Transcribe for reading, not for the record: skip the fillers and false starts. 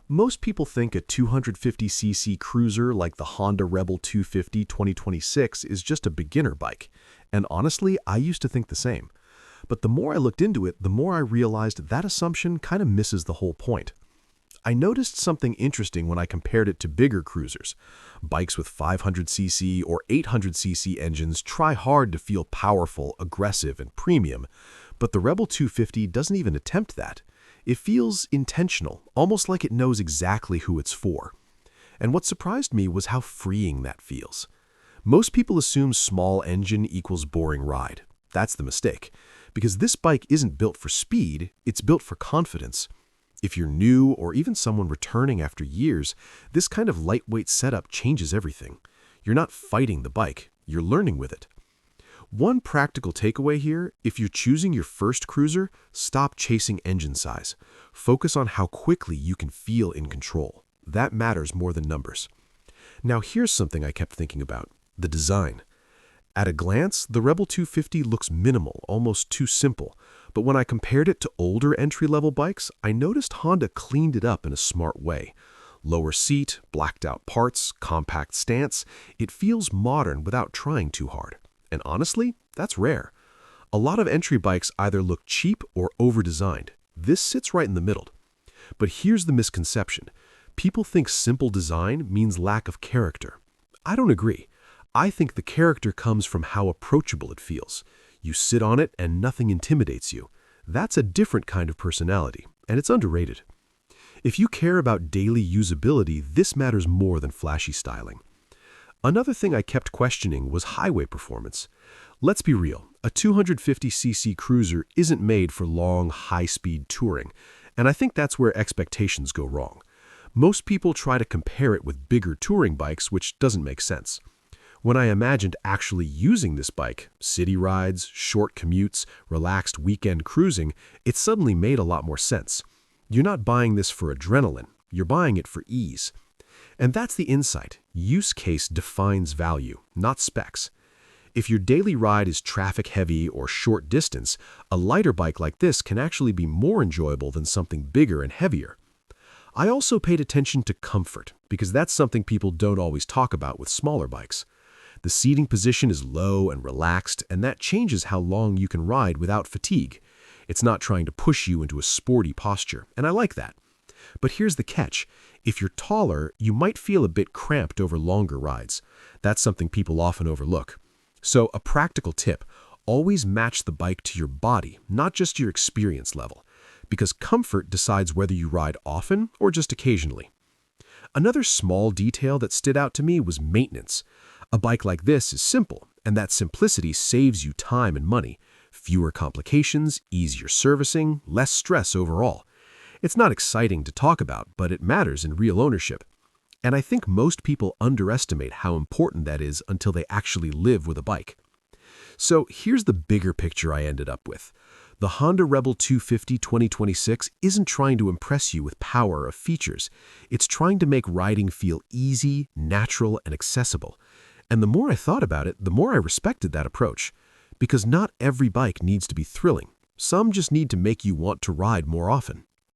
Most people think a 250cc cruiser like the Honda Rebel 250 2026 is just a beginner bike. And honestly, I used to think the same. But the more I looked into it, the more I realized that assumption kind of misses the whole point. I noticed something interesting when I compared it to bigger cruisers. Bikes with 500cc or 800cc engines try hard to feel powerful, aggressive, and premium, but the Rebel 250 doesn't even attempt that. It feels intentional, almost like it knows exactly who it's for. And what surprised me was how freeing that feels. Most people assume small engine equals boring ride. That's the mistake, because this bike isn't built for speed, it's built for confidence. If you're new or even someone returning after years, this kind of lightweight setup changes everything. You're not fighting the bike, you're learning with it. One practical takeaway here, if you're choosing your first cruiser, stop chasing engine size. Focus on how quickly you can feel in control. That matters more than numbers. Now here's something I kept thinking about, the design. At a glance, the Rebel 250 looks minimal, almost too simple. But when I compared it to older entry-level bikes, I noticed Honda cleaned it up in a smart way. Lower seat, blacked-out parts, compact stance. It feels modern without trying too hard. And honestly, that's rare. A lot of entry bikes either look cheap or over-designed. This sits right in the middle. But here's the misconception. People think simple design means lack of character. I don't agree. I think the character comes from how approachable it feels. You sit on it and nothing intimidates you. That's a different kind of personality, and it's underrated. If you care about daily usability, this matters more than flashy styling. Another thing I kept questioning was highway performance. Let's be real, a 250cc cruiser isn't made for long, high-speed touring, and I think that's where expectations go wrong. Most people try to compare it with bigger touring bikes, which doesn't make sense. When I imagined actually using this bike, city rides, short commutes, relaxed weekend cruising, it suddenly made a lot more sense. You're not buying this for adrenaline, you're buying it for ease. And that's the insight. Use case defines value, not specs. If your daily ride is traffic-heavy or short distance, a lighter bike like this can actually be more enjoyable than something bigger and heavier. I also paid attention to comfort, because that's something people don't always talk about with smaller bikes. The seating position is low and relaxed, and that changes how long you can ride without fatigue. It's not trying to push you into a sporty posture, and I like that. But here's the catch. If you're taller, you might feel a bit cramped over longer rides. That's something people often overlook. So a practical tip, always match the bike to your body, not just your experience level, because comfort decides whether you ride often or just occasionally. Another small detail that stood out to me was maintenance. A bike like this is simple, and that simplicity saves you time and money. Fewer complications, easier servicing, less stress overall. It's not exciting to talk about, but it matters in real ownership. And I think most people underestimate how important that is until they actually live with a bike. So here's the bigger picture I ended up with. The Honda Rebel 250 2026 isn't trying to impress you with power or features. It's trying to make riding feel easy, natural, and accessible. And the more I thought about it, the more I respected that approach. Because not every bike needs to be thrilling. Some just need to make you want to ride more often.